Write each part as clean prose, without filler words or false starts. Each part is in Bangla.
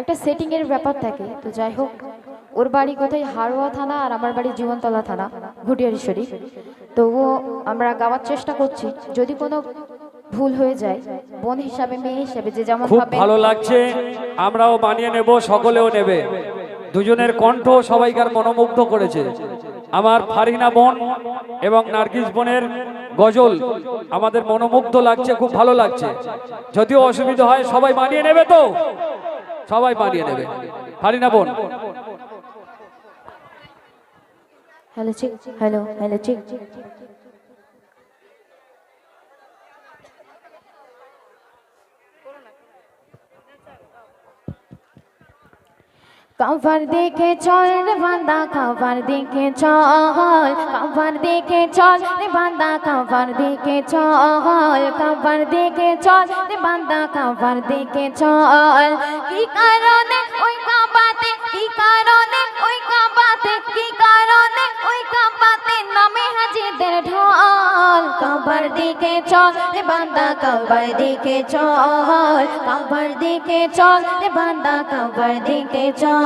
একটা সেটিং এর ব্যাপার থাকে। তো যাই হোক, ওর বাড়ি কোথায় হারোয়া থানা আর আমার বাড়ি জীবনতলা থানা, ঘুটিয়ারি শরীফ। তবুও আমরা গাওয়ার চেষ্টা করছি, যদি কোনো ভুল হয়ে যায় বোন হিসাবে মেয়ে হিসাবে যে যেমন খুব ভাবে। ভালো লাগছে, আমরাও বানিয়ে নেব, সকলেও নেবে। দুজনের কণ্ঠ সবাইকার মনোমুগ্ধ করেছে। আমার ফারিনা বোন এবং নার্গিস বোনের গজল আমাদের মনোমুগ্ধ লাগছে, খুব ভালো লাগছে। যদিও অসুবিধা হয় সবাই বানিয়ে নেবে, তো সবাই বানিয়ে নেবে। ফারিনা বোন, হ্যালো চিক, হ্যালো হ্যালো চিক। কভার দেখে চল রে বান্দা, কভার দেখে চল, কভার দেখে চল রে বান্দা, কভার দেখে চল, কভার দেখে চল রে বান্দা, কভার দেখে চল। কি কারণে ওই কাবাতে, কি কারণে ওই কাবাতে, কি কারণে ওই কাবাতে নামে হাজিদের ঢল। কভার দেখে চল রে বান্দা, কভার দেখে চল, কভার দেখে চল রে বান্দা, কভার দেখে চল।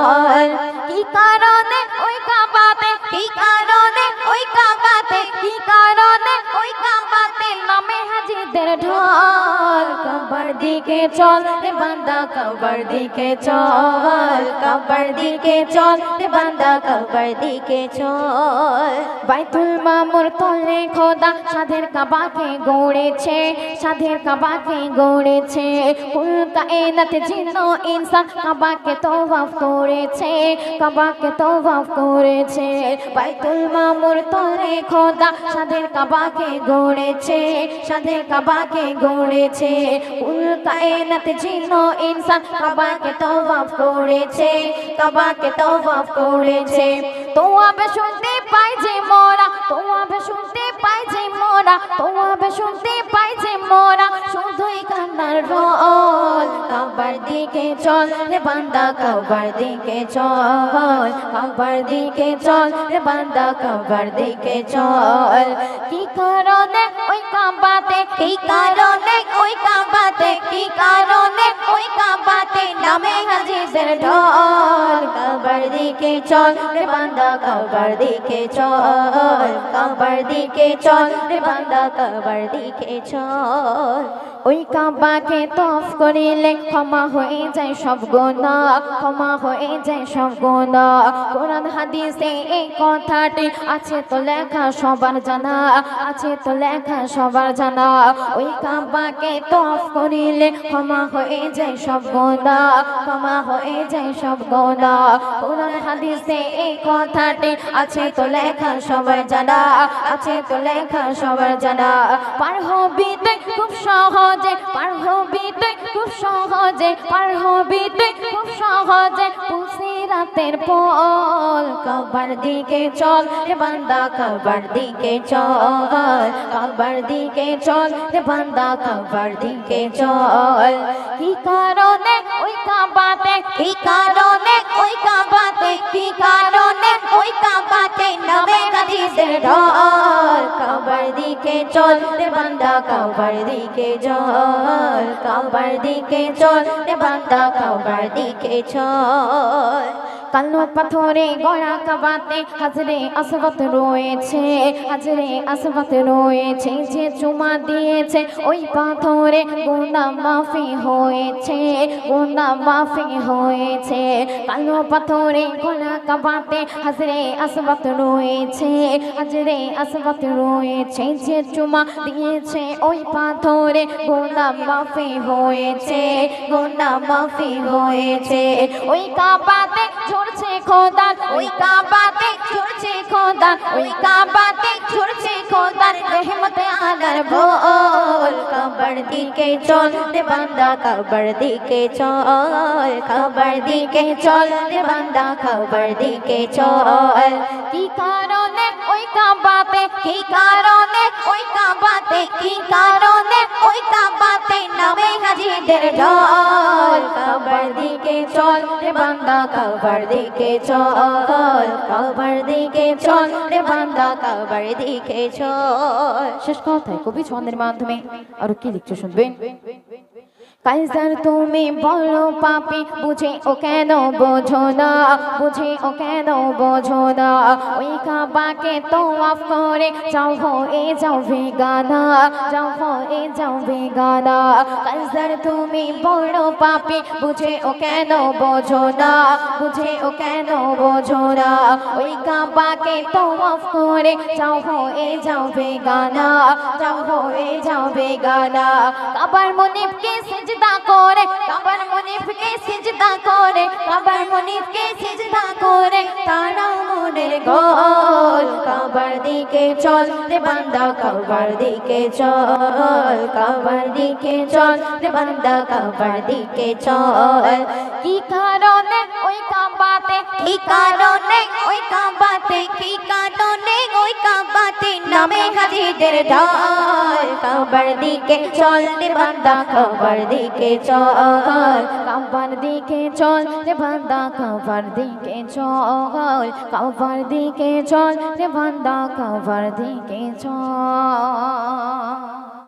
কি কারণে ওই কাবাতে, কি কারণে ওই কাবাতে, কি কারণে ওই কাবাতে নামে হাজিদের ঢল। কবর দিকে চল রে বান্দা, কবর দিকে চল, কবর দিকে চল রে বান্দা, কবর দিকে চল। বাইতুল মামুর তলে খোদা সাধের কাবাকে গড়েছে, সাধের কাবাকে গড়েছে। কুল কায়নাত জিন্ন ইনসান কাবাকে তওয়াফ করেছে, কাবাকে তওয়াফ করেছে। বাইতুল মামুর তলে খোদা সাধের কাবাকে গড়েছে, সাধের কাবাকে গড়েছে। কুল কায়নাত জিন্ন ইনসান কাবাকে তওয়াফ করেছে, কাবাকে তওয়াফ করেছে। তোয়াবে শুনতে পাই যে মোরা, তোয়াবে শুনতে পাই যে মোরা, তোয়াবে শুনতে পাই যে মোরা শুধুই কান্নার রোল। কাবার দিকে চল রে বান্দা, কাবার দিকে চল, কাবার দিকে চল রে বান্দা, কাবার দিকে চল। কি কারণে ওই কাবাতে, কি কারণে ওই কাবাতে, কি কারণে ওই কাবাতে নামে হাজিদের ঢল। কাবার দিকে চল রে বান্দা, কাবার দিকে চল, কাবার দিকে চল রে বান্দা, কাবার দিকে চল। ওই কাবাকে তওয়াফ করিলে ক্ষমা হয়ে যায় সব গুনাহ, ক্ষমা হয়ে যায় সব গুনাহ। কোরআন হাদিসে এই কথাটি আছে তো লেখা সবার জানা, আছে তো লেখা সবার জানা। ওই কাবাকে তওয়াফ করিলে ক্ষমা হয়ে যায় সব গুনাহ, ক্ষমা হয়ে যায় সব গুনাহ। কোরআন হাদিসে এই কথাটি আছে তো লেখা সবার জানা, আছে তো লেখা সবার জানা। পার হবি তুই খুব সহজে, পার হবি তুই খুব সহজে, পার হবি তুই খুব সহজে পুলসিরাতের পল। কাবার দিকে চল রে বান্দা, কাবার দিকে চল, কাবার দিকে চল রে বান্দা, কাবার দিকে চল। কি কারণে ওই কাবাতে, কি কারণে ওই কাবাতে, কি কারণে ওই কাবাতে নামে হাজিদের ঢল। কাবার দিকে চল রে বান্দা, কাবার দিকে চল, কাবার দিকে চল রে বান্দা, কাবার দিকে চল। কালো পাথরে গড়া কাবাতে হাজরে আসওয়াদ রয়েছে, হাজরে আসওয়াদ রয়েছে। যে চুমা দিয়েছে ওই পাথরে গুনাহ মাফি হয়েছে, গুনাহ মাফি হয়েছে। কালো পাথরে গড়া কাবাতে হাজরে আসওয়াদ রয়েছে, হাজরে আসওয়াদ রয়েছে। যে চুমা দিয়েছে ওই পাথরে গুনাহ মাফি হয়েছে, গুনাহ মাফি হয়েছে। ওই কাবাতে ঝরছে খোদা, ওই কাবাতে ঝরছে খোদা, ওই কাবাতে ঝরছে খোদার রহমতে আলার বল। কাবার দিকে চল রে বান্দা, কাবার দিকে চল, কাবার দিকে চল রে বান্দা, কাবার দিকে চল। কি কারণে ওই কাবাতে, কি কারণে ওই কাবাতে, কি কারণে ওই কাবাতে নামে হাজিদের ঢল। কাবার দিকে চল রে বান্দা, কাবার দিকে চল, কাবার দিকে চল রে বান্দা, কাবার দিকে চল। শেষ কথায় কবি ছন্দের মাধ্যমে আরো কি লিখছে শুনবেন। কাইসার তুমি বলো পাপি বুঝে ও কেন বোঝো না, বুঝে ও কেন বোঝো না। ওই কাবাকে তো অফ করে যাও হয়ে যাও বেগানা, যাও হয়ে যাও বেগানা। কাইসার তুমি বলো পাপি বুঝে ও কেন বোঝো না, বুঝে ও কেন বোঝো না। ওই কাবাকে তো অফ করে যাও হয়ে যাও বেগানা, যাও হয়ে যাও বেগানা। কাবার মুনিফকে সিজদা করে, কাবার মুনিফকে সিজদা করে, কাবার মুনিফকে সিজদা করে তারা মনের গোল। কাবার দিকে চল রে বান্দা, কাবার দিকে চল, কাবার দিকে চল রে বান্দা, কাবার দিকে চল। কি কারণে ওই কাবাতে, কি কারণে ওই কাবাতে, কি কারণে ওই কাবাতে নামে হাজিদের ঢল। কাবার দিকে চল রে বান্দা, কাবার দিকে চল, কাবার দিকে চল রে বান্দা, কাবার দিকে চল, কাবার দিকে চল রে বান্দা, কাবার দিকে চল।